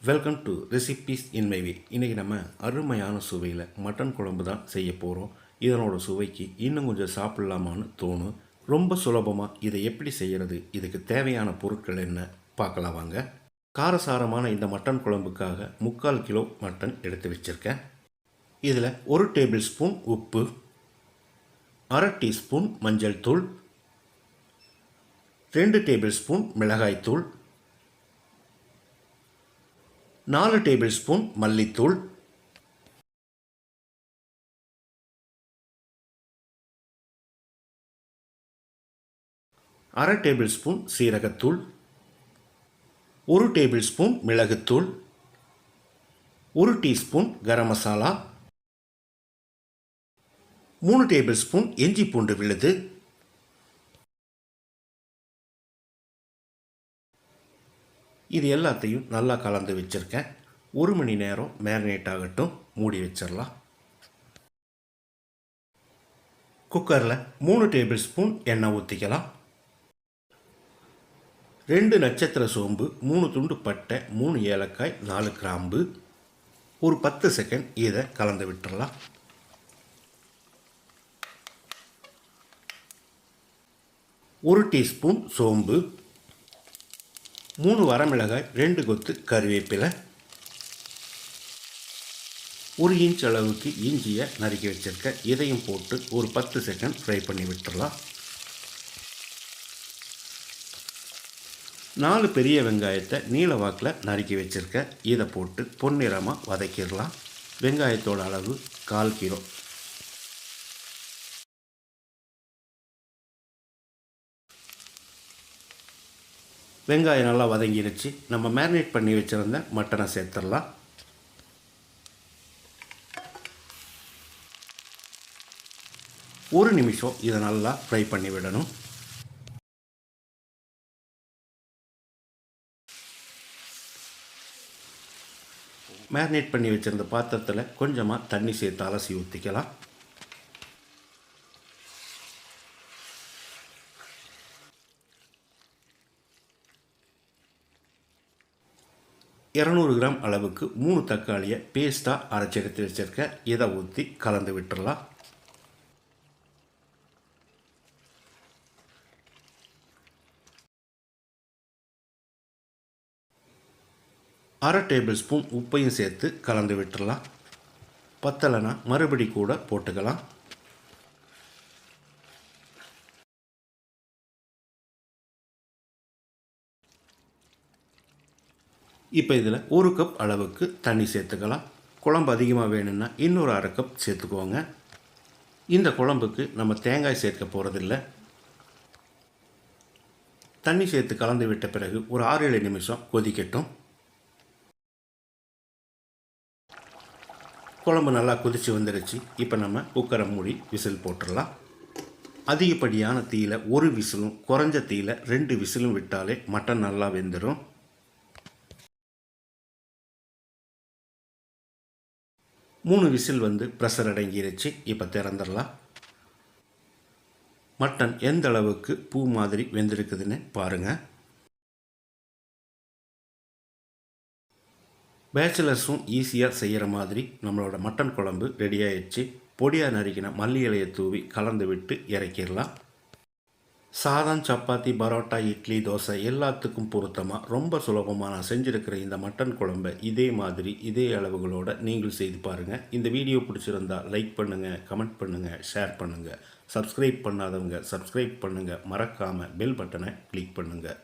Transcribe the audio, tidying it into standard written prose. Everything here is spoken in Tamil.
Welcome to recipes in my way. இன்றைக்கி நம்ம அருமையான சுவையில் மட்டன் குழம்பு தான் செய்ய போகிறோம். இதனோட சுவைக்கு இன்னும் கொஞ்சம் சாப்பிட்லாமான்னு தோணும். ரொம்ப சுலபமாக இதை எப்படி செய்கிறது, இதுக்கு தேவையான பொருட்கள் என்ன பார்க்கலாம் வாங்க. காரசாரமான இந்த மட்டன் குழம்புக்காக 3/4 கிலோ மட்டன் எடுத்து வச்சுருக்கேன். இதில் 1 டேபிள் ஸ்பூன் உப்பு, 1/2 டீஸ்பூன் மஞ்சள் தூள், 2 டேபிள் ஸ்பூன் மிளகாய்த்தூள், 4 டேபிள் ஸ்பூன் மல்லித்தூள், 1/2 டேபிள் ஸ்பூன் சீரகத்தூள், 1 டேபிள் ஸ்பூன் மிளகுத்தூள், 1 teaspoon garam masala, 3 table spoon இஞ்சி பூண்டு விழுது, இது எல்லாத்தையும் நல்லா கலந்து வச்சுருக்கேன். 1 மணி நேரம் மேரினேட் ஆகட்டும், மூடி வச்சிடலாம். குக்கரில் 3 டேபிள் ஸ்பூன் எண்ணெய் ஊற்றிக்கலாம். 2 நட்சத்திர சோம்பு, 3 துண்டு பட்டை, 3 ஏலக்காய், 4 கிராம்பு, ஒரு 10 செகண்ட் இதை கலந்து விட்டுடலாம். ஒரு டீஸ்பூன் சோம்பு, 3 வரமிளகாய், 2 கொத்து கறிவேப்பிலை, 1 இன்ச் அளவுக்கு இஞ்சியை நறுக்கி வச்சுருக்கேன். இதையும் போட்டு ஒரு 10 செகண்ட் ஃப்ரை பண்ணி விட்டுடலாம். 4 பெரிய வெங்காயத்தை நீல வாக்கில் நறுக்கி வச்சுருக்கேன். இதை போட்டு பொன்னிறமாக வதக்கிடலாம். வெங்காயத்தோட அளவு 1/4 கிலோ. வெங்காயம் நல்லா வதங்கிருச்சு. நம்ம மேரினேட் பண்ணி வச்சுருந்த மட்டனை சேர்த்துடலாம். ஒரு நிமிஷம் இதை நல்லா ஃப்ரை பண்ணி விடணும். மேரினேட் பண்ணி வச்சுருந்த பாத்திரத்தில் கொஞ்சமாக தண்ணி சேர்த்து அலசி ஊற்றிக்கலாம். இரநூறு கிராம் அளவுக்கு 3 தக்காளியை பேஸ்ட்டாக அரைச்சி எடுத்து வச்சுருக்கேன். இதை ஊற்றி கலந்து விட்டுடலாம். அரை டேபிள் ஸ்பூன் உப்பையும் சேர்த்து கலந்து விட்டுடலாம். பத்தலைனா மறுபடி கூட போட்டுக்கலாம். இப்போ இதில் 1 கப் அளவுக்கு தண்ணி சேர்த்துக்கலாம். குழம்பு அதிகமாக வேணும்னா இன்னொரு 1/2 கப் சேர்த்துக்குவோங்க. இந்த குழம்புக்கு நம்ம தேங்காய் சேர்க்க போகிறதில்ல. தண்ணி சேர்த்து கலந்து விட்ட பிறகு ஒரு 6-7 நிமிஷம் கொதிக்கட்டும். குழம்பு நல்லா கொதித்து வந்துடுச்சு. இப்போ நம்ம குக்கரை மூடி விசில் போட்டுடலாம். அதிகப்படியான தீயில் 1 விசிலும், குறைஞ்ச தீயில் 2 விசிலும் விட்டாலே மட்டன் நல்லா வெந்துடும். மூணு விசில் வந்து ப்ரெஷர் அடங்கிருச்சு. இப்போ திறந்துடலாம். மட்டன் எந்த அளவுக்கு பூ மாதிரி வெந்திருக்குதுன்னு பாருங்கள். பேச்சுலர்ஸும் ஈஸியாக செய்கிற மாதிரி நம்மளோட மட்டன் குழம்பு ரெடி ஆயிடுச்சு. பொடியாக நறுக்கின மல்லி இலையை தூவி கலந்து விட்டு இறக்கிடலாம். சாதம், சப்பாத்தி, பரோட்டா, இட்லி, தோசை எல்லாத்துக்கும் பொருத்தமாக ரொம்ப சுலபமாக நான் செஞ்சுருக்கிற இந்த மட்டன் குழம்பை இதே மாதிரி இதே அளவுகளோடு நீங்கள் செய்து பாருங்கள். இந்த வீடியோ பிடிச்சிருந்தால் லைக் பண்ணுங்கள், கமெண்ட் பண்ணுங்கள், ஷேர் பண்ணுங்கள். சப்ஸ்கிரைப் பண்ணாதவங்க சப்ஸ்கிரைப் பண்ணுங்கள். மறக்காமல் பெல் பட்டனை கிளிக் பண்ணுங்கள்.